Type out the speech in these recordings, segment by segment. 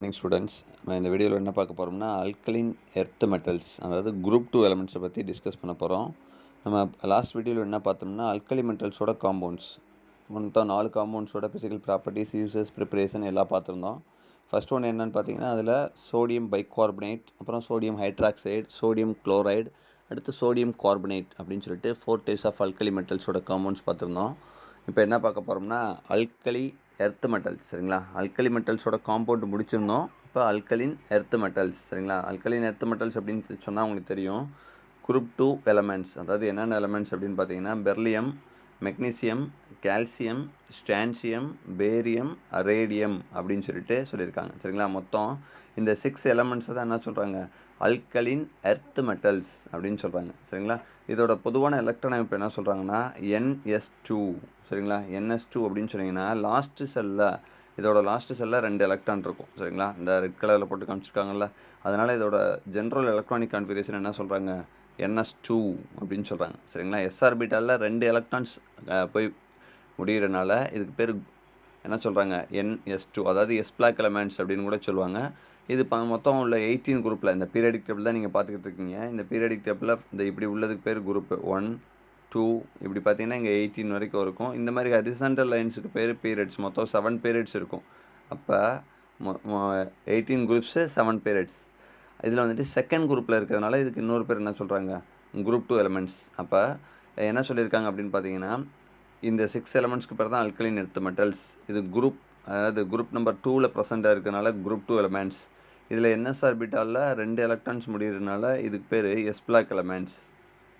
Morning students. நம்ம இந்த வீடியோவில் என்ன பார்க்க போகிறோம்னா அல்கலின் எர்த் மெட்டல்ஸ், அதாவது குரூப் 2 எலமெண்ட்ஸை பற்றி டிஸ்கஸ் பண்ண போகிறோம். நம்ம லாஸ்ட் வீடியோவில் என்ன பார்த்தோம்னா அல்கலி மெட்டல்ஸோட காம்பவுண்ட்ஸ், மொத்தம் 4 காம்பவுண்ட்ஸோட ஃபிசிக்கல் ப்ராப்பர்ட்டிஸ், யூசஸ், ப்ரிப்பரேஷன் எல்லாம் பார்த்துருந்தோம். ஃபர்ஸ்ட் ஒன்று என்னென்னு பார்த்தீங்கன்னா அதில் சோடியம் பைகார்பனேட், அப்புறம் சோடியம் ஹைட்ராக்சைடு, சோடியம் குளோரைடு, அடுத்து சோடியம் கார்பனேட் அப்படின்னு சொல்லிட்டு 4 டைப்ஸ் ஆஃப் அல்கலி மெட்டல்ஸோட காம்பவுண்ட்ஸ் பார்த்துருந்தோம். இப்போ என்ன பார்க்க போகிறோம்னா அல்கலி எர்த் மெட்டல்ஸ். சரிங்களா, அல்கலி மெட்டல்ஸோட காம்பவுண்ட் முடிச்சிருந்தோம். இப்போ அல்கலின் எர்த் மெட்டல்ஸ். சரிங்களா, அல்கலின் எர்த் மெட்டல்ஸ் அப்படின்னு சொன்னால் உங்களுக்கு தெரியும், குரூப் 2 எலமெண்ட்ஸ். அதாவது என்னென்ன எலமெண்ட்ஸ் அப்படின்னு பார்த்தீங்கன்னா beryllium, magnesium, calcium, strontium, barium, radium அப்படின்னு சொல்லியிருக்காங்க. சரிங்களா, மொத்தம் இந்த 6 எலமெண்ட்ஸை தான் என்ன சொல்கிறாங்க, அல்கலின் எர்த் மெட்டல்ஸ் அப்படின்னு சொல்கிறாங்க. சரிங்களா, இதோட பொதுவான எலக்ட்ரான் அமைப்பு என்ன சொல்கிறாங்கன்னா NS2. சரிங்களா, NS2 அப்படின்னு சொன்னீங்கன்னா இதோட லாஸ்ட் செல்லில் 2 எலக்ட்ரான் இருக்கும். சரிங்களா, இந்த ரெட் கலரில் போட்டு காமிச்சிருக்காங்கல்ல, அதனால் இதோட ஜென்ரல் எலக்ட்ரானிக் கான்ஃபிகரேஷன் என்ன சொல்கிறாங்க, NS2 அப்படின்னு சொல்கிறாங்க. சரிங்களா, S ஆர்பிட்டாலில் 2 எலக்ட்ரான்ஸ் போய் முடிகிறனால இதுக்கு பேர் என்ன சொல்கிறாங்க, NS2, அதாவது S பிளாக் எலமெண்ட்ஸ் அப்படின்னு கூட சொல்லுவாங்க. இது மொத்தம் உள்ள 18 குரூப்பில், இந்த பீரியடிக் டேபிள் தான் நீங்கள் பார்த்துக்கிட்டு இருக்கீங்க. இந்த பீரியடிக் டேபிளில் இந்த இப்படி உள்ளதுக்கு பேர் குரூப் 1, 2, இப்படி பார்த்தீங்கன்னா இங்கே 18 வரைக்கும் இருக்கும். இந்த மாதிரி ஹரிசாண்டல் லைன்ஸுக்கு பேர் பீரியட்ஸ். மொத்தம் 7 பீரியட்ஸ் இருக்கும். அப்போ 18 குரூப்ஸு 7 பீரியட்ஸ். இதில் வந்துட்டு செகண்ட் குரூப்பில் இருக்கிறதுனால இதுக்கு இன்னொரு பேர் என்ன சொல்கிறாங்க, குரூப் 2 எலமெண்ட்ஸ். அப்போ என்ன சொல்லியிருக்காங்க அப்படின்னு பார்த்தீங்கன்னா இந்த 6 எலமெண்ட்ஸ்க்கு பேர் தான் அல்கலின் எர்த் மெட்டல்ஸ். இது குரூப், அதாவது குரூப் நம்பர் 2ல் ப்ரெசென்ட்டாக இருக்கிறதுனால குரூப் 2 எலமெண்ட்ஸ். இதில் NS ஆர்பிட்டாலில் 2 எலக்ட்ரான்ஸ் முடிகிறதுனால இதுக்கு பேர் S பிளாக் எலமெண்ட்ஸ்.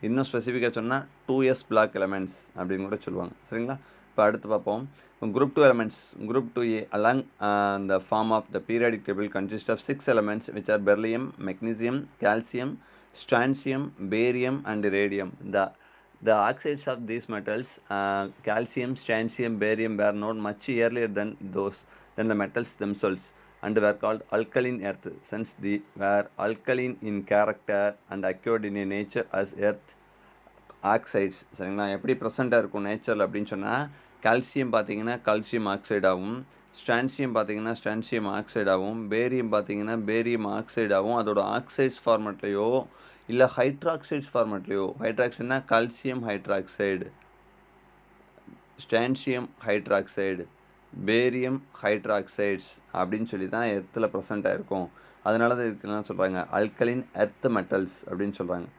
இன்னும் ஸ்பெசிஃபிக்காக சொன்னால் 2S பிளாக் எலமெண்ட்ஸ் அப்படின்னு கூட சொல்லுவாங்க. சரிங்களா, இப்போ அடுத்து பார்ப்போம். Group 2 elements, group 2A along the form of the periodic table consist of 6 elements which are beryllium, magnesium, calcium, strontium, barium and radium. The oxides of these metals, calcium, strontium, barium, were known much earlier than the metals themselves and were called alkaline earth, since they were alkaline in character and occurred in nature as earth oxides. சரிங்களா, எப்படி ப்ரெசென்ட்டாக இருக்கும் நேச்சரில் அப்படின்னு சொன்னால் calcium பார்த்தீங்கன்னா calcium ஆக்சைடாகவும், strontium பார்த்தீங்கன்னா ஸ்ட்ரான்சியம் ஆக்சைடாகவும், பேரியம் பார்த்தீங்கன்னா பேரியம் ஆக்சைடாகவும் அதோட ஆக்சைட்ஸ் ஃபார்மேட்லேயோ இல்லை ஹைட்ராக்சைட்ஸ் ஃபார்மேட்லேயோ, ஹைட்ராக்சைட்னா calcium hydroxide, strontium hydroxide, barium hydroxides அப்படின்னு சொல்லி தான் எர்த்தில் ப்ரெசென்ட்டாக இருக்கும். அதனால தான் இதுக்கு என்ன சொல்கிறாங்க, அல்கலின் எர்த் மெட்டல்ஸ் அப்படின்னு சொல்கிறாங்க.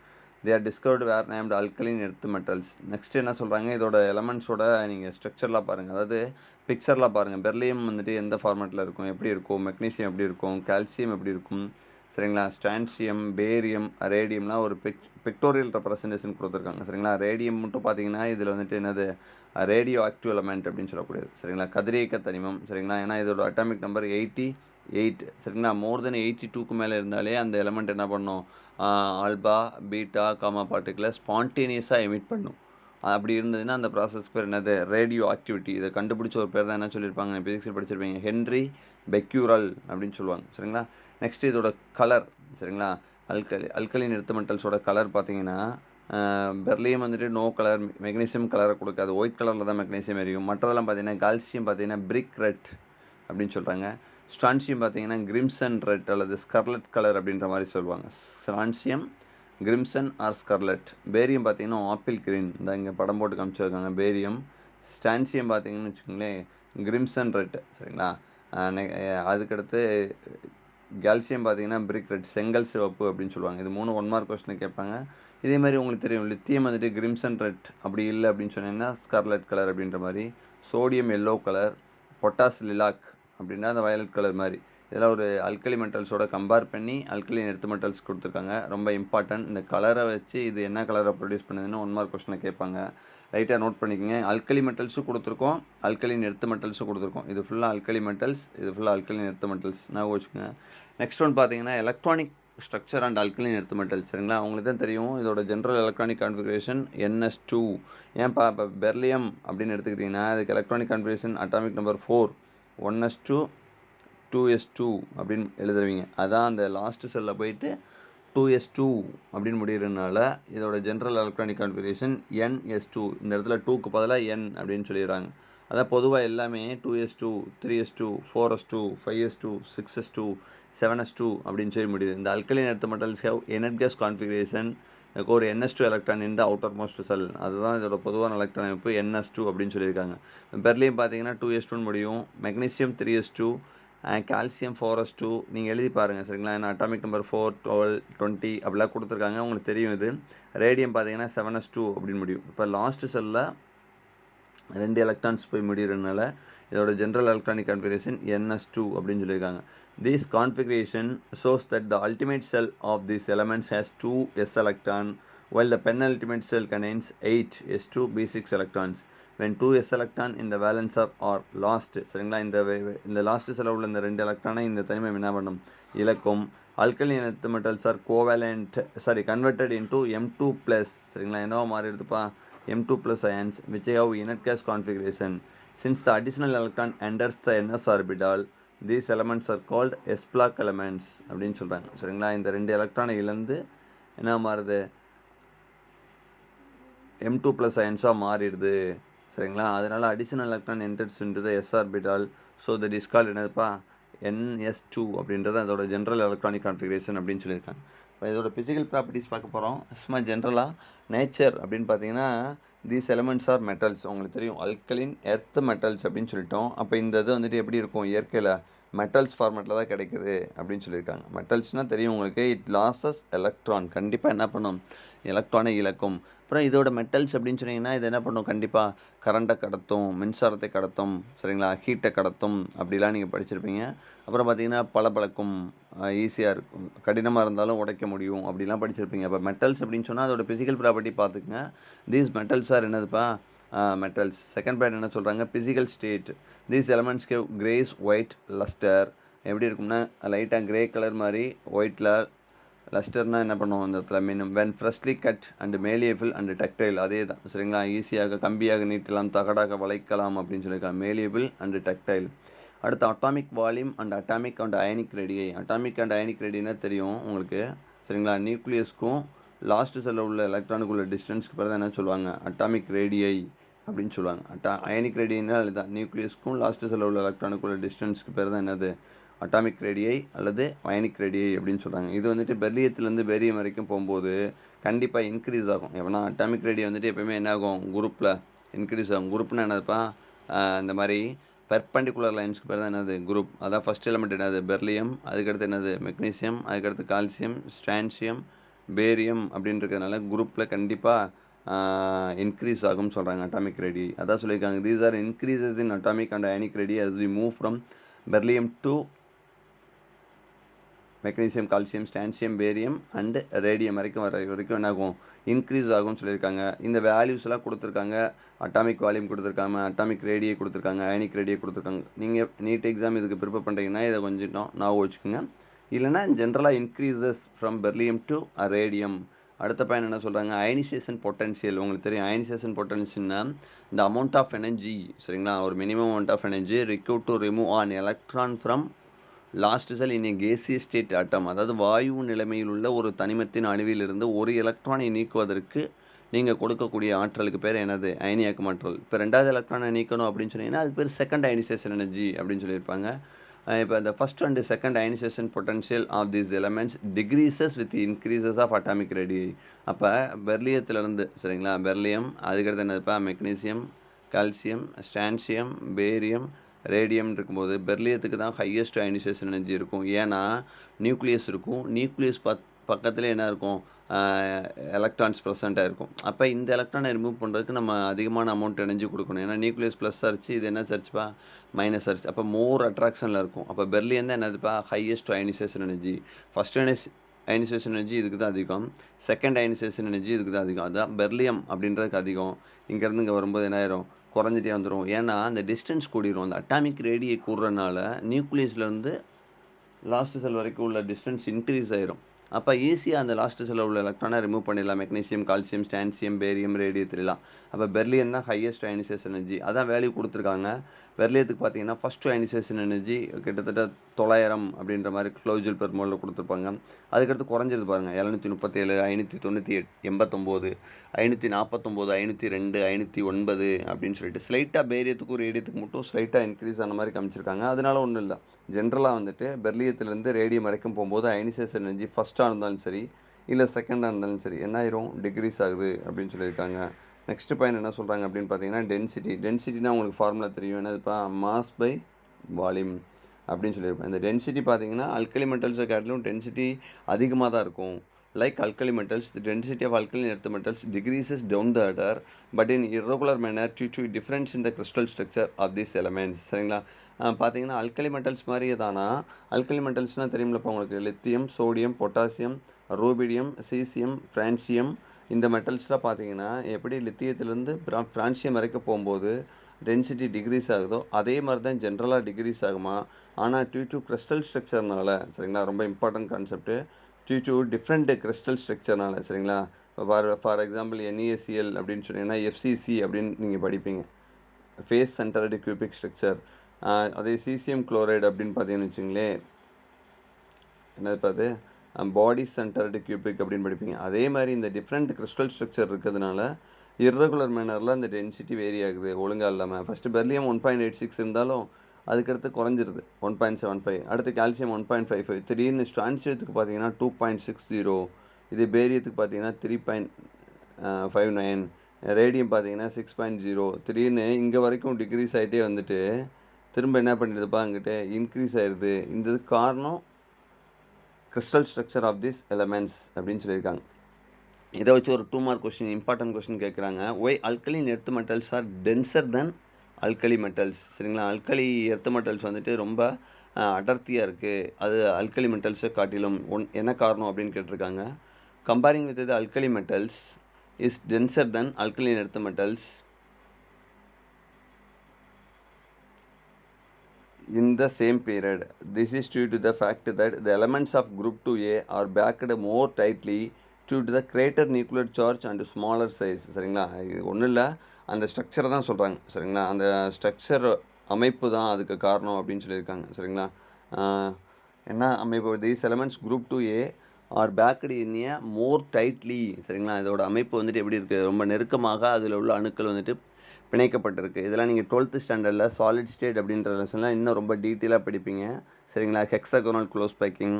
they are discovered were named alkaline earth metals. Next என்ன சொல்கிறாங்க, இதோட எலமெண்ட்ஸோட நீங்கள் ஸ்ட்ரக்சர்லாம் பாருங்கள், அதாவது பிக்சர்லாம் பாருங்கள். பெர்லியம் வந்துட்டு எந்த ஃபார்மேட்டில் இருக்கும், எப்படி இருக்கும், மெக்னீசியம் எப்படி இருக்கும், கால்சியம் எப்படி இருக்கும், சரிங்களா, ஸ்ட்ரான்சியம், பேரியம், ரேடியம்லாம் ஒரு பிக்டோரியல் ரெப்ரசன்டேஷன் கொடுத்துருக்காங்க. சரிங்களா, ரேடியம் மட்டும் பார்த்தீங்கன்னா இதில் வந்துட்டு என்னது ரேடியோ ஆக்டிவ் எலமெண்ட் அப்படின்னு சொல்லக்கூடியது. சரிங்களா, கதிரியக்க தனிமம். சரிங்களா, ஏன்னா இதோட அட்டாமிக் நம்பர் 88. சரிங்களா, மோர் தென் 82க்கு மேலே இருந்தாலே அந்த எலமெண்ட் என்ன பண்ணும், ஆல்பா, பீட்டா, காமா பார்ட்டிகுலர் ஸ்பான்டேனியஸாக எமிட் பண்ணும். அப்படி இருந்ததுன்னா அந்த ப்ராசஸ் பேர் என்னது, ரேடியோ ஆக்டிவிட்டி. இதை கண்டுபிடிச்ச ஒரு பேர் தான் என்ன சொல்லியிருப்பாங்க, பிசிக்ஸில் படிச்சிருப்பீங்க, ஹென்ரி பெக்யூரல் அப்படின்னு சொல்லுவாங்க. சரிங்களா, நெக்ஸ்ட் இதோட கலர். சரிங்களா, அல்கலின் எர்த் மெட்டல்ஸோட கலர் பார்த்தீங்கன்னா பெர்லியம் வந்துட்டு நோ கலர், மெக்னீசியம் கலரை கொடுக்காது, ஒயிட் கலரில் தான் மெக்னீசியம் எரியும். மற்றதெல்லாம் பார்த்தீங்கன்னா கால்சியம் பார்த்தீங்கன்னா பிரிக் ரெட் அப்படின்னு சொல்கிறாங்க. ஸ்ட்ரான்சியம் பார்த்தீங்கன்னா கிரிம்சன் ரெட் அல்லது ஸ்கர்லட் கலர் அப்படின்ற மாதிரி சொல்லுவாங்க. Strontium, crimson or scarlet. Barium பார்த்தீங்கன்னா ஆப்பிள் கிரீன், இந்த இங்கே படம் போட்டு காமிச்சிருக்காங்க பேரியம். ஸ்ட்ரான்சியம் பார்த்தீங்கன்னு வச்சுக்கோங்களேன் கிரிம்சன் ரெட். சரிங்களா, அதுக்கடுத்து கால்சியம் பார்த்தீங்கன்னா பிரிக் ரெட், செங்கல் சிவப்பு அப்படின்னு சொல்லுவாங்க. இது 3 1 மார்க் கொஸ்டின் கேட்பாங்க. இதே மாதிரி உங்களுக்கு தெரியும், லித்தியம் வந்துட்டு கிரிம்சன் ரெட், அப்படி இல்லை அப்படின்னு சொன்னீங்கன்னா ஸ்கார்லட் கலர் அப்படின்ற மாதிரி. Sodium yellow colour, potash lilac அப்படின்னா அந்த வயலட் கலர் மாதிரி. இதெல்லாம் ஒரு அல்கலி மெட்டல்ஸோட கம்பேர் பண்ணி அல்கலின் எர்த் மெட்டல்ஸ் கொடுத்துருக்காங்க. ரொம்ப இம்பார்ட்டன்ட். இந்த கலரை வச்சு இது என்ன கலரை ப்ரொடியூஸ் பண்ணுதுன்னு 1 மார்க் கொஸ்டினை கேட்பாங்க. லைட்டாக நோட் பண்ணிக்கோங்க. அல்கலி மெட்டல்ஸும் கொடுத்துருக்கோம், அல்கலின் எர்த் மெட்டல்ஸும் கொடுத்துருக்கோம். இது ஃபுல்லாக அல்கலி மெட்டல்ஸ், இது ஃபுல்லாக அல்கலின் எர்த் மெட்டல்ஸ். நான் வச்சுக்கோங்க. நெக்ஸ்ட் ஒன் பார்த்தீங்கன்னா electronic structure and alkaline earth metals. சரிங்களா, உங்களுக்கு தான் தெரியும் இதோட ஜென்ரல் எலக்ட்ரானிக் கான்ஃபிகரேஷன் NS2. ஏன்ப்பா இப்போ பெர்லியம் அப்படின்னு எடுத்துக்கிட்டிங்கன்னா அதுக்கு electronic configuration atomic number 4, 1s2 2s2 அப்படின்னு எழுதுவீங்க. அதான் அந்த லாஸ்ட் செல்லில் போயிட்டு 2s2 அப்படின்னு முடிகிறதுனால இதோட ஜென்ரல் எலக்ட்ரானிக் கான்ஃபிகரேஷன் NS2. இந்த இடத்துல 2க்கு பதிலாக N அப்படின்னு சொல்லிடுறாங்க. அதான் பொதுவாக எல்லாமே 2s2 3s2 4s2 5s2 6s2 7s2 அப்படின்னு சொல்லி முடியுது. இந்த alkaline earth metals have inert gas configuration ஒரு NS2 electron in the outermost shell. அதுதான் இதோட பொதுவான எலக்ட்ரான் அமைப்பு NS2 அப்படின்னு சொல்லியிருக்காங்க. பெர்லியம் பார்த்தீங்கன்னா 2s2 முடியும், மெக்னீசியம் 3s2, கால்சியம் 4s2. நீங்கள் எழுதி பாருங்கள் சரிங்களா. ஏன்னா அட்டாமிக் நம்பர் 4 12 20 அப்படிலாம் கொடுத்துருக்காங்க, உங்களுக்கு தெரியும். இது ரேடியம் பார்த்தீங்கன்னா 7s2 அப்படின்னு முடியும். இப்போ லாஸ்ட் செல்லில் 2 எலக்ட்ரான்ஸ் போய் முடிகிறதுனால இதோட ஜென்ரல் எலக்ட்ரானிக் கான்ஃபிகரேஷன் NS2 அப்படின்னு சொல்லியிருக்காங்க. This configuration shows that the ultimate cell of these elements has 2 s electron, while the penultimate cell contains 8 s2 b6 electrons. When 2 s electron in the valence are lost, சரிங்களா, இந்த last செல்ல உள்ள இந்த 2 எலக்ட்ரானை இந்த தனிமை என்ன பண்ணும், இழக்கும். Alkaline earth metals are converted into M2+, சரிங்களா, என்னவோ மாறிடுதுப்பா, M2+ ions which have inert gas configuration. Since the additional electron enters the NS orbital, these elements are called s-block elements அப்படின்னு சொல்கிறாங்க சரிங்களா. இந்த 2 எலக்ட்ரானை இழந்து என்ன மாறுது, M2+ அயன்ஸாக மாறிடுது சரிங்களா. அதனால additional electron enters into the s orbital, so that is called என்னதுப்பா, NS2 அப்படின்றது அதோட ஜென்ரல் எலக்ட்ரானிக் கான்ஃபிகரேஷன் அப்படின்னு சொல்லியிருக்காங்க. இப்போ இதோட ஃபிசிக்கல் ப்ராப்பர்ட்டிஸ் பார்க்க போகிறோம். சும்மா ஜென்ரலாக நேச்சர் அப்படின்னு பார்த்தீங்கன்னா தீஸ் எலமெண்ட்ஸ் ஆர் மெட்டல்ஸ். உங்களுக்கு தெரியும் அல்கலின் எர்த் மெட்டல்ஸ் அப்படின்னு சொல்லிட்டோம். அப்போ இந்த இது வந்துட்டு எப்படி இருக்கும், இயற்கையில் மெட்டல்ஸ் ஃபார்மேட்டில் தான் கிடைக்குது அப்படின்னு சொல்லியிருக்காங்க. மெட்டல்ஸ்னால் தெரியும் உங்களுக்கு, இட் லாசஸ் எலக்ட்ரான், கண்டிப்பாக என்ன பண்ணும், எலக்ட்ரானை இழக்கும். அப்புறம் இதோட மெட்டல்ஸ் அப்படின்னு சொன்னீங்கன்னா இது என்ன பண்ணும், கண்டிப்பாக கரண்ட்டை கடத்தும், மின்சாரத்தை கடத்தும் சரிங்களா, ஹீட்டை கடத்தும் அப்படிலாம் நீங்கள் படிச்சிருப்பீங்க. அப்புறம் பார்த்தீங்கன்னா பளபளக்கும், ஈஸியாக இருக்கும், கடினமாக இருந்தாலும் உடைக்க முடியும் அப்படிலாம் படிச்சிருப்பீங்க. அப்போ மெட்டல்ஸ் அப்படின்னு சொன்னால் அதோட ஃபிசிக்கல் ப்ராப்பர்ட்டி பார்த்துக்குங்க. தீஸ் மெட்டல்ஸ் ஆர் என்னதுப்பா, மெட்டல்ஸ். செகண்ட் பாயிண்ட் என்ன சொல்கிறாங்க, physical state. These elements have greyish white lustre. எப்படி இருக்கும்னா லைட்டாக கிரே கலர் மாதிரி ஒயிட்டில், லஸ்டர்னால் என்ன பண்ணுவோம் அந்த இடத்துல மீனும். When freshly cut and malleable and ductile, அதே தான் சரிங்களா, ஈஸியாக கம்பியாக நீட்டலாம், தகடாக வளைக்கலாம் அப்படின்னு சொல்லியிருக்காங்க, மேலியபிள் அண்ட் டக்டைல். அடுத்து atomic volume and atomic and ionic radii. Atomic and ionic ரேடியனா தெரியும் உங்களுக்கு சரிங்களா. நியூக்ளியஸ்க்கும் லாஸ்ட் செல்ல உள்ள எலக்ட்ரானுக்குள்ள டிஸ்டன்ஸ்க்கு பிறகு என்ன சொல்லுவாங்க, அட்டாமிக் ரேடியை அப்படின்னு சொல்லுவாங்க. அயனிக் ரேடியனா அதுதான், நியூக்ளியஸ்க்கும் லாஸ்ட் செல்ல உள்ள எலக்ட்ரானுக்குள்ள டிஸ்டன்ஸ்க்கு பேர் தான் என்னது, அட்டாமிக் ரேடியை அல்லது அயனிக் ரேடியை அப்படின்னு சொல்கிறாங்க. இது வந்துட்டு பெர்லியத்துலேருந்து பேரியம் வரைக்கும் போகும்போது கண்டிப்பாக இன்க்ரீஸ் ஆகும். எவனா அட்டாமிக் ரேடியை வந்துட்டு எப்போயுமே என்ன ஆகும், குரூப்பில் இன்க்ரீஸ் ஆகும். குரூப்னா என்னதுப்பா, இந்த மாதிரி பெர்பெண்டிகுலர் லைன்ஸ்க்கு பேர் தான் என்னது, குரூப். அதான் ஃபர்ஸ்ட் எலிமெண்ட் என்னது, பெர்லியம், அதுக்கடுத்து என்னது மெக்னீசியம், அதுக்கடுத்து கால்சியம், ஸ்ட்ரான்சியம், பேரியம் அப்படின்னு இருக்கிறதுனால குரூப்பில் கண்டிப்பாக இன்க்ரீஸ் ஆகும்னு சொல்கிறாங்க அட்டாமிக் ரேடி. அதான் சொல்லியிருக்காங்க, these are increases in atomic and ionic radii as we move from beryllium to magnesium, calcium, strontium, barium and radium வரைக்கும் என்ன ஆகும், இன்க்ரீஸ் ஆகும்னு சொல்லியிருக்காங்க. இந்த வேல்யூஸ் எல்லாம் கொடுத்துருக்காங்க. அட்டாமிக் வால்யூம் கொடுத்துருக்காங்க, அட்டாமிக் ரேடியை கொடுத்துருக்காங்க, அயனிக் ரேடியை கொடுத்துருக்காங்க. நீங்கள் நீட் எக்ஸாம் இதுக்கு ப்ரிப்பேர் பண்ணுறீங்கன்னா இதை கொஞ்சம் ஞாபகம் வச்சுக்கோங்க. இல்லைன்னா ஜென்ரலாக increases from beryllium to radium. அடுத்த பாயிண்ட் என்ன சொல்கிறாங்க, அயனைசேஷன் பொட்டன்ஷியல். உங்களுக்கு தெரியும் அயனைசேஷன் பொட்டன்ஷியல்னா இந்த அமௌண்ட் ஆஃப் எனர்ஜி சரிங்களா, ஒரு minimum amount of energy required to remove an electron from last shell in a gaseous state atom. அதாவது வாயு நிலைமையில் உள்ள ஒரு தனிமத்தின் அணுவிலிருந்து ஒரு எலக்ட்ரானை நீக்குவதற்கு நீங்கள் கொடுக்கக்கூடிய ஆற்றலுக்கு பேர் என்னது, அயனியாக்கும் ஆற்றல். இப்போ 2வது எலக்ட்ரானை நீக்கணும் அப்படின்னு சொன்னீங்கன்னா அது பேர் செகண்ட் அயனைசேஷன் எனர்ஜி அப்படின்னு சொல்லியிருப்பாங்க. இப்போ இந்த first and second ionisation potential of these elements decreases with increases of atomic radii. அப்போ பெர்லியத்திலிருந்து சரிங்களா, பெர்லியம், அதுக்கடுத்து என்னதுப்பா magnesium, calcium, strontium, barium, radium இருக்கும்போது பெர்லியத்துக்கு தான் ஹையஸ்ட் அயனைசேஷன் எனர்ஜி இருக்கும். ஏன்னா நியூக்ளியஸ் இருக்கும், நியூக்ளியஸ் பக்கத்தில் என்ன இருக்கும், எலக்ட்ரான்ஸ் ப்ரெசண்ட்டாக இருக்கும். அப்போ இந்த எலக்ட்ரானை ரிமூவ் பண்ணுறதுக்கு நம்ம அதிகமான அமௌண்ட் எனர்ஜி கொடுக்கணும். ஏன்னா நியூக்ளியஸ் ப்ளஸ் ஆச்சு, இது என்ன சரிச்சுப்பா, மைனஸ் ஆச்சு. அப்போ மோர் அட்ராக்ஷனில் இருக்கும். அப்போ பெர்லியம் தான் என்னதுப்பா, highest ionisation energy. First ionisation energy இதுக்கு தான் அதிகம், செகண்ட் அயனைசேஷன் எனர்ஜி இதுக்கு தான் அதிகம். அதுதான் பெர்லியம் அப்படின்றதுக்கு அதிகம். இங்கேருந்து இங்கே வரும்போது என்ன ஆயிரும், குறைஞ்சிட்டே வந்துடும். ஏன்னா அந்த டிஸ்டன்ஸ் கூடிரும். அந்த அட்டாமிக் ரேடியை கூடுறதுனால நியூக்ளியஸ்லேருந்து லாஸ்ட் செல் வரைக்கும் உள்ள டிஸ்டன்ஸ் இன்க்ரீஸ் ஆயிரும். அப்போ ஈஸியாக அந்த லாஸ்ட் செல்லில் உள்ள எலக்ட்ரானை ரிமூவ் பண்ணிடலாம். மெக்னீசியம், கால்சியம், ஸ்டான்சியம், பேரியம், ரேடியத்திலாம். அப்போ பெர்லியம் தான் ஹையஸ்ட் அயனைசேஷன் எனர்ஜி, அதான் வேல்யூ கொடுத்துருக்காங்க. பெர்லியத்துக்கு பார்த்தீங்கன்னா ஃபர்ஸ்ட் அயனைசேஷன் எனர்ஜி கிட்டத்தட்ட 900 அப்படின்ற மாதிரி கிலோஜூல் பெர் மோலில் கொடுத்துருப்பாங்க. அதுக்கடுத்து குறைஞ்சது பாருங்கள், 737, 598, 89, 549, 502, 509 அப்படின்னு சொல்லிட்டு ஸ்லைட்டாக பேரியத்துக்கும் ரேடியத்துக்கு மட்டும் ஸ்லைட்டாக இன்க்ரீஸ் ஆன மாதிரி காமிச்சிருக்காங்க. அதனால ஒன்றும் இல்லை. ஜென்ரலாக வந்துட்டு பெர்லியத்துலேருந்து ரேடியம் வரைக்கும் போகும்போது அயனைசேஷன் எனர்ஜி ஃபஸ்ட்டாக இருந்தாலும் சரி இல்லை செகண்டாக இருந்தாலும் சரி என்ன ஆயிரும், டிக்ரீஸ் ஆகுது அப்படின்னு சொல்லியிருக்காங்க. நெக்ஸ்ட் பாயிண்ட் என்ன சொல்கிறாங்க அப்படின்னு பார்த்தீங்கன்னா டென்சிட்டினா உங்களுக்கு ஃபார்முலா தெரியும், என்னதுப்பா, மாஸ் பை வால்யூம் அப்படின்னு சொல்லியிருப்பேன். இந்த டென்சிட்டி பார்த்தீங்கன்னா அல்கலி மெட்டல்ஸை காட்டிலும் டென்சிட்டி அதிகமாக தான் இருக்கும். Like alkali metals, the density of alkaline earth metals decreases down the ladder, but in irregular manner due to difference in the crystal structure of these elements. சரிங்களா? பார்த்தீங்கன்னா அல்கலி மெட்டல்ஸ் மாதிரியே தானா. Alkali மெட்டல்ஸ்னால் தெரியுமில்லப்பா உங்களுக்கு, lithium, sodium, potassium, rubidium, caesium, francium. இந்த மெட்டல்ஸ்லாம் பார்த்தீங்கன்னா எப்படி லித்தியத்திலேருந்து francium வரைக்கும் போகும்போது டென்சிட்டி டிக்ரீஸ் ஆகுதோ அதே மாதிரி தான் ஜென்ரலாக டிக்ரீஸ் ஆகுமா. ஆனால் டியூ டு கிறிஸ்டல் ஸ்ட்ரக்சர்னால, சரிங்களா, ரொம்ப important concept, due to different crystal ஸ்ட்ரக்சர்னால, சரிங்களா. ஃபார் எக்ஸாம்பிள் NaCl அப்படின்னு சொன்னீங்கன்னா FCC அப்படின்னு நீங்கள் படிப்பீங்க, ஃபேஸ் சென்டர்டு கியூபிக் ஸ்ட்ரக்சர். அதே சீசியம் குளோரைடு அப்படின்னு பார்த்தீங்கன்னு வச்சுங்களேன், என்னது பார்த்து பாடி சென்டர்டு கியூபிக் அப்படின்னு படிப்பீங்க. அதே மாதிரி இந்த டிஃப்ரெண்ட் கிறிஸ்டல் ஸ்ட்ரக்சர் இருக்கிறதுனால இர்ரெகுலர் மேனரில் அந்த டென்சிட்டி வேரி ஆகுது ஒழுங்காக இல்லாமல். ஃபஸ்ட்டு பெர்லியம் 1.86 இருந்தாலும் அதுக்கடுத்து குறைஞ்சிருது 1.75. அடுத்து கால்சியம் 1.55. திடீர்னு ஸ்ட்ரான்சியத்துக்கு பார்த்தீங்கன்னா 2.60. இது பேரியத்துக்கு பார்த்தீங்கன்னா 3.59. ரேடியம் பார்த்தீங்கன்னா 6.0. திடீர்னு இங்கே வரைக்கும் டிக்ரீஸ் ஆகிட்டே வந்துட்டு திரும்ப என்ன பண்ணிடுதுப்பா, அங்கிட்ட இன்க்ரீஸ் ஆயிடுது. இந்த காரணம் crystal structure of this elements அப்படின்னு சொல்லியிருக்காங்க. இதை வச்சு ஒரு 2 மார்க் கொஸ்டின், இம்பார்ட்டன்ட் கொஸ்டின் கேட்குறாங்க. Why alkaline earth metals are denser than alkali metals. சரிங்களா, அல்கலி எர்த் மெட்டல்ஸ் வந்துட்டு ரொம்ப அடர்த்தியாக இருக்குது, அது அல்கலி மெட்டல்ஸை காட்டிலும் என்ன காரணம் அப்படின்னு கேட்டிருக்காங்க. Comparing with the alkali metals is tensor then alkaline earth metals in the same period. This is due to the fact that the elements of group 2A are backed more tightly due to the greater nuclear charge and smaller size. சரிங்களா, ஒன்றும் இல்லை, அந்த ஸ்ட்ரக்சரை தான் சொல்கிறாங்க. சரிங்களா, அந்த structure அமைப்பு தான் அதுக்கு காரணம் அப்படின்னு சொல்லியிருக்காங்க. சரிங்களா, என்ன அமைப்பு, these elements group 2A are backed in a more tightly. சரிங்களா, இதோட அமைப்பு வந்துட்டு எப்படி இருக்குது, ரொம்ப நெருக்கமாக அதில் உள்ள அணுக்கள் வந்துட்டு பிணைக்கப்பட்டிருக்கு. இதெல்லாம் நீங்கள் 12th ஸ்டாண்டர்டில் சாலிட் ஸ்டேட் அப்படின்ற லெசன்லாம் இன்னும் ரொம்ப டீட்டெயிலாக படிப்பீங்க. சரிங்களா, ஹெக்ஸாகோனல் க்ளோஸ் பேக்கிங்,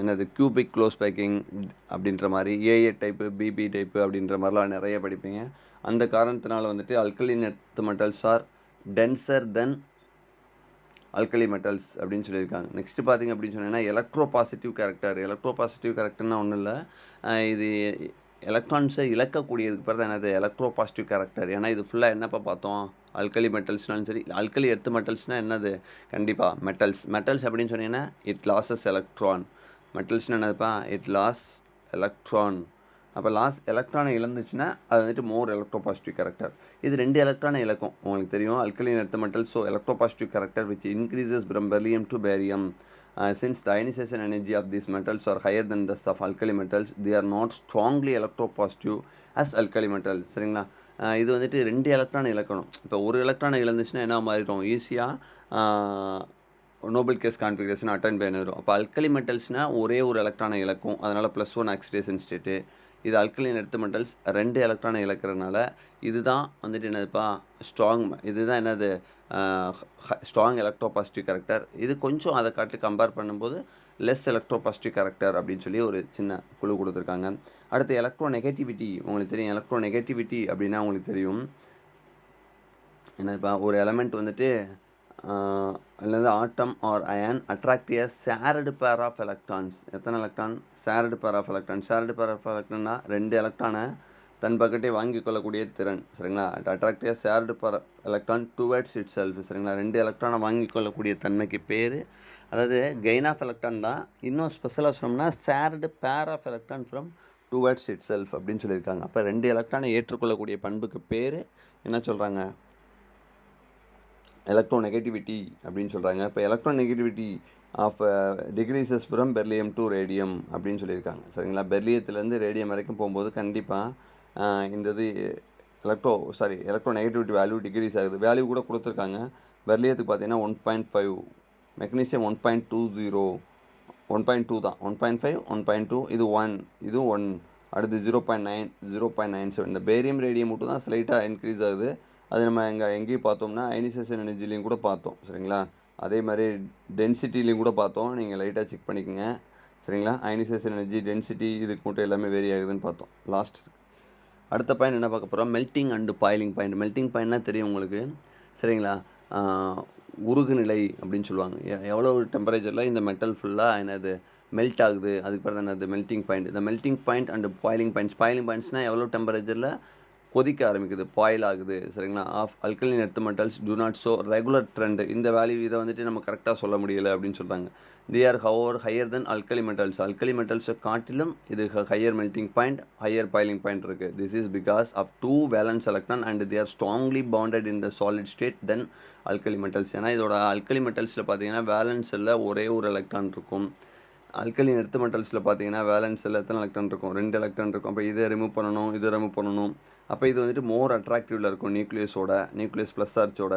என்னது கியூபிக் க்ளோஸ் பேக்கிங் அப்படின்ற மாதிரி, AA டைப்பு, BB டைப்பு அப்படின்ற மாதிரிலாம் நிறைய படிப்பீங்க. அந்த காரணத்தினால வந்துட்டு alkaline earth metals are denser than alkali metals அப்படின்னு சொல்லியிருக்காங்க. நெக்ஸ்ட் பார்த்தீங்க அப்படின்னு சொன்னீங்கன்னா எலக்ட்ரோ பாசிட்டிவ் கேரக்டர்னா ஒன்றும் இல்லை, இது எலக்ட்ரான்ஸை இழக்கக்கூடியதுக்கு பிறகு என்னது எலக்ட்ரோ பாசிட்டிவ் கேரக்டர். ஏன்னா இது ஃபுல்லாக என்னப்பா பார்த்தோம், அல்கலி மெட்டல்ஸ்னாலும் சரி, அல்கலி எர்த் மெட்டல்ஸ்னால் என்னது, கண்டிப்பாக மெட்டல்ஸ் அப்படின்னு சொன்னீங்கன்னா இட் லாஸஸ் எலக்ட்ரான். மெட்டல்ஸ்னால் என்னதுப்பா, இட் லாஸ் எலக்ட்ரான். அப்போ எலக்ட்ரானை இழந்துச்சுன்னா அது வந்துட்டு மோர் எலக்ட்ரோ பாசிட்டிவ் கேரக்டர். இது 2 எலக்ட்ரானை இழக்கும், உங்களுக்கு தெரியும், alkaline earth metals. So electro positive character which increases from beryllium to barium. Since the ionization energy of these metals are higher than the of alkali metals, they are not strongly electropositive as alkali metals. சரிங்களா, இது வந்துட்டு 2 எலக்ட்ரானை இழக்கணும். இப்போ ஒரு எலக்ட்ரானை இழந்துச்சுன்னா என்ன மாறிடும், ஈஸியாக நோபல் கேஸ் கான்ஃபிகரேஷன் அட்டன் பண்ணிடும். அப்போ அல்கலி மெட்டல்ஸ்னால் ஒரே ஒரு எலக்ட்ரானை இழக்கும், அதனால் +1 ஆக்சிடேஷன் ஸ்டேட்டு. இது அல்கலின் எர்த் மெட்டல்ஸ் 2 எலக்ட்ரானை இழக்கிறதுனால இதுதான் வந்துட்டு என்னதுப்பா ஸ்ட்ராங், இதுதான் என்னது ஸ்ட்ராங் எலக்ட்ரோ பாசிட்டிவ் கேரக்டர். இது கொஞ்சம் அதை காட்டி கம்பேர் பண்ணும்போது லெஸ் எலக்ட்ரோ பாசிட்டிவ் கேரக்டர் அப்படின்னு சொல்லி ஒரு சின்ன குழு கொடுத்துருக்காங்க. அடுத்து எலக்ட்ரோ நெகட்டிவிட்டி, உங்களுக்கு தெரியும், எலக்ட்ரோ நெகட்டிவிட்டி அப்படின்னா உங்களுக்கு தெரியும் என்னதுப்பா, ஒரு எலமெண்ட் வந்துட்டு அல்லது atom or ion attract a shared pair of electrons. எத்தனை electron, shared pair of electrons. shared pair of electronனா 2 எலக்ட்ரானை தன் பக்கத்தை வாங்கி கொள்ளக்கூடிய திறன். சரிங்களா, attract a shared pair of electron towards itself. சரிங்களா, 2 எலக்ட்ரானை வாங்கி கொள்ளக்கூடிய தன்மைக்கு பேர், அதாவது கெயின் ஆஃப் எலக்ட்ரான் தான். இன்னும் ஸ்பெஷலாக சொன்னோம்னா shared pair of electron from towards itself அப்படின்னு சொல்லியிருக்காங்க. அப்போ 2 எலக்ட்ரானை ஏற்றுக்கொள்ளக்கூடிய பண்புக்கு பேர் என்ன சொல்கிறாங்க, எலக்ட்ரோ நெகட்டிவிட்டி அப்படின்னு சொல்கிறாங்க. இப்போ electronegativity of decreases from beryllium to radium அப்படின்னு சொல்லியிருக்காங்க. சரிங்களா, பெர்லியத்துலேருந்து ரேடியம் வரைக்கும் போகும்போது கண்டிப்பாக இந்த இது எலக்ட்ரோ நெகட்டிவிட்டி வேல்யூ டிக்ரீஸ் ஆகுது. வேல்யூ கூட கொடுத்துருக்காங்க. பெர்லியத்துக்கு பார்த்தீங்கன்னா 1.5, மெக்னீசியம் 1.20, 1.2 தான், 1.5, 1.2, இது 1, இது 1, அடுத்து 0.9, 0.97. இந்த பேரியம் ரேடியம் மட்டும் தான் ஸ்லைட்டாக இன்க்ரீஸ் ஆகுது. அது நம்ம எங்கேயும் பார்த்தோம்னா அயனைசேஷன் எனர்ஜிலையும் கூட பார்த்தோம். சரிங்களா, அதே மாதிரி டென்சிட்டிலையும் கூட பார்த்தோம். நீங்கள் லைட்டாக செக் பண்ணிக்கோங்க. சரிங்களா, அயனைசேஷன் எனர்ஜி, டென்சிட்டி, இதுக்கு மட்டும் எல்லாமே வேரி ஆகுதுன்னு பார்த்தோம். அடுத்த பாயிண்ட் என்ன பார்க்க போகிறோம்? Melting and boiling point. Melting பாயிண்ட்னா தெரியும் உங்களுக்கு. சரிங்களா, உருகு நிலை அப்படின்னு சொல்லுவாங்க. எவ்வளோ டெம்பரேச்சரில் இந்த மெட்டல் ஃபுல்லாக என்னது மெல்ட் ஆகுது, அதுக்கு பிறகு என்னது மெல்ட்டிங் பாயிண்ட். இந்த மெல்ட்டிங் பாயிண்ட் அண்ட் பாயிலிங் பாயிண்ட்ஸ்னால் எவ்வளோ டெம்பரேச்சரில் கொதிக்க ஆரம்பிக்குது, பாயில் ஆகுது. சரிங்களா, of alkaline earth metals do not show regular trend. இந்த வேல்யூ இதை வந்துட்டு நம்ம கரெக்டாக சொல்ல முடியலை அப்படின்னு சொல்கிறாங்க. they are however higher than alkali metals காட்டிலும் இது higher melting point, higher boiling point இருக்குது. this is because of 2 valence electron and they are strongly bonded in the solid state than alkali metals. ஏன்னா இதோட alkali மெட்டல்ஸில் பார்த்தீங்கன்னா வேலன்ஸில் ஒரே ஒரு electron இருக்கும். Alkaline earth மெட்டல்ஸில் பார்த்தீங்கன்னா வேலன்ஸில் எத்தனை எலக்ட்ரான் இருக்கும்? 2 எலக்ட்ரான் இருக்கும். அப்போ இதை ரிமூவ் பண்ணணும். அப்போ இது வந்துட்டு மோர் அட்ராக்டிவில் இருக்கும் நியூக்ளியஸ் ப்ளஸ் சார்ஜோட.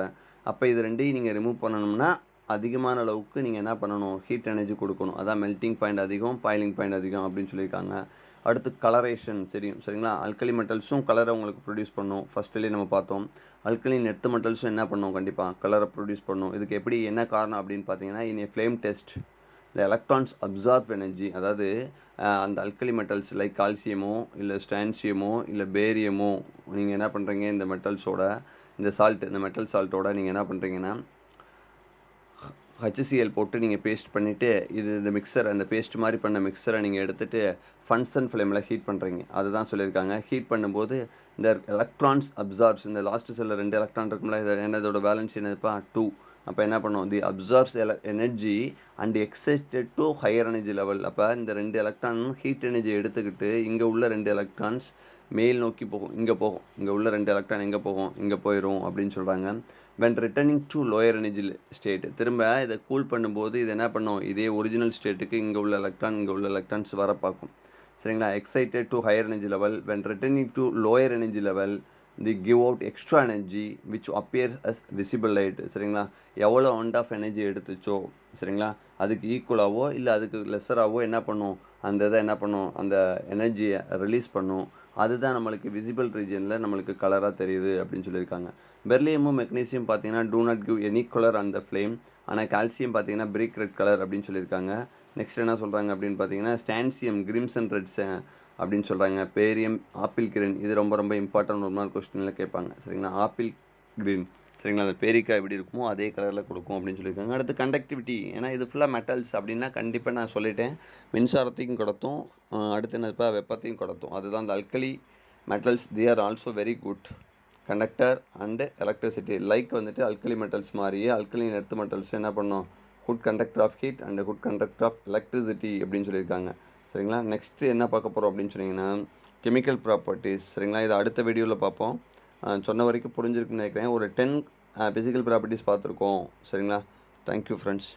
அப்போ இது ரெண்டையும் நீங்கள் ரிமூவ் பண்ணணும்னா அதிகமான அளவுக்கு நீங்கள் என்ன பண்ணணும்? ஹீட் எனர்ஜி கொடுக்கணும். அதான் மெல்ட்டிங் பாயிண்ட் அதிகம், பாயிலிங் பாயிண்ட் அதிகம் அப்படின்னு சொல்லியிருக்காங்க. அடுத்து கலரேஷன். சரிங்களா, அல்கலி மெட்டல்ஸும் கலரை உங்களுக்கு ப்ரொடியூஸ் பண்ணும். ஃபர்ஸ்ட்லேயே நம்ம பார்த்தோம். அல்கலின் எர்த் மெட்டல்ஸும் என்ன பண்ணும்? கண்டிப்பாக கலரை ப்ரொடியூஸ் பண்ணும். இதுக்கு எப்படி என்ன காரணம் அப்படின்னு பார்த்தீங்கன்னா, in a flame test the electrons absorb energy. அதாவது அந்த அல்கலி மெட்டல்ஸ் லைக் கால்சியமோ இல்லை ஸ்டான்சியமோ இல்லை பேரியமோ நீங்கள் என்ன பண்ணுறீங்க? இந்த மெட்டல்ஸோட இந்த மெட்டல் சால்ட்டோட நீங்கள் என்ன பண்ணுறீங்கன்னா HCl போட்டு நீங்கள் பேஸ்ட் பண்ணிவிட்டு இந்த மிக்சர், அந்த பேஸ்ட் மாதிரி பண்ண மிக்சரை நீங்கள் எடுத்துகிட்டு ஃபங்க்ஷன் ஃப்ளேமில் ஹீட் பண்ணுறீங்க. அதுதான் சொல்லியிருக்காங்க. ஹீட் பண்ணும்போது இந்த எலக்ட்ரான்ஸ் அப்சார்ப்ஸ், இந்த லாஸ்ட் செல்லில் 2 எலக்ட்ரான் இருக்கும்ல, இதோட பேலன்ஸ் என்னதுப்பா? 2. அப்போ என்ன பண்ணும்? The absorbs energy and excited to higher energy level. அப்போ இந்த 2 எலக்ட்ரானும் ஹீட் எனர்ஜி எடுத்துக்கிட்டு இங்கே உள்ள 2 எலக்ட்ரான்ஸ் மேல் நோக்கி போகும், இங்கே உள்ள 2 எலக்ட்ரான் எங்கே போகும்? இங்கே போயிடும் அப்படின்னு சொல்கிறாங்க. when returning to lower energy state, திரும்ப இதை கூல் பண்ணும்போது இது என்ன பண்ணும்? இதே ஒரிஜினல் ஸ்டேட்டுக்கு இங்கே உள்ள எலக்ட்ரான்ஸ் வர பார்க்கும். சரிங்களா, excited to higher energy level. when returning to lower energy level they give out extra energy which appears as visible light. சரிங்களா, எவ்வளோ அவுண்ட் ஆஃப் எனர்ஜி எடுத்துச்சோ சரிங்களா அதுக்கு ஈக்குவலாகவோ இல்லை அதுக்கு லெஸராகவோ என்ன பண்ணும்? அந்த இதை என்ன பண்ணும்? அந்த எனர்ஜியை ரிலீஸ் பண்ணும். அதுதான் நம்மளுக்கு விசிபிள் ரீஜனில் நம்மளுக்கு கலராக தெரியுது அப்படின்னு சொல்லியிருக்காங்க. பெர்லியமும் மெக்னீசியம் பார்த்தீங்கன்னா do not give any colour on the flame. ஆனால் கால்சியம் பார்த்தீங்கன்னா பிரிக் ரெட் கலர் அப்படின்னு சொல்லியிருக்காங்க. நெக்ஸ்ட் என்ன சொல்கிறாங்க அப்படின்னு பார்த்தீங்கன்னா ஸ்டான்சியம் கிரிம்சன் ரெட்ஸ் அப்படின்னு சொல்கிறாங்க. Barium apple green. இது ரொம்ப ரொம்ப இம்பார்ட்டன்ட், ஒரு மாதிரி கொஸ்டினில் கேட்பாங்க. சரிங்களா, ஆப்பிள் கிரீன். சரிங்களா, அந்த பேரிக்காய் எப்படி இருக்குமோ அதே கலரில் கொடுக்கும் அப்படின்னு சொல்லியிருக்காங்க. அடுத்து கண்டக்டிவிட்டி. ஏன்னா இது ஃபுல்லாக மெட்டல்ஸ் அப்படின்னா கண்டிப்பாக நான் சொல்லிட்டேன், மின்சாரத்தையும் கடத்தும், அடுத்து என்னப்பா வெப்பத்தையும் கடத்தும். அதுதான் அந்த alkali metals. They are also very good conductor and electricity. Like வந்துட்டு அல்கலி மெட்டல்ஸ் மாதிரியே அல்கலின் எர்த் மெட்டல்ஸ் என்ன பண்ணும்? Good conductor of heat and good conductor of electricity அப்படின்னு சொல்லியிருக்காங்க. சரிங்களா, நெக்ஸ்ட் என்ன பார்க்க போகிறோம் அப்படின்னு சொன்னீங்கன்னா கெமிக்கல் ப்ராப்பர்ட்டிஸ். சரிங்களா, இதை அடுத்த வீடியோவில் பார்ப்போம். சொன்ன வரைக்கும் புரிஞ்சிருக்குன்னு நினைக்கிறேன். ஒரு 10 ஃபிசிக்கல் ப்ராப்பர்ட்டிஸ் பார்த்துருக்கோம். சரிங்களா, தேங்க்யூ ஃப்ரெண்ட்ஸ்.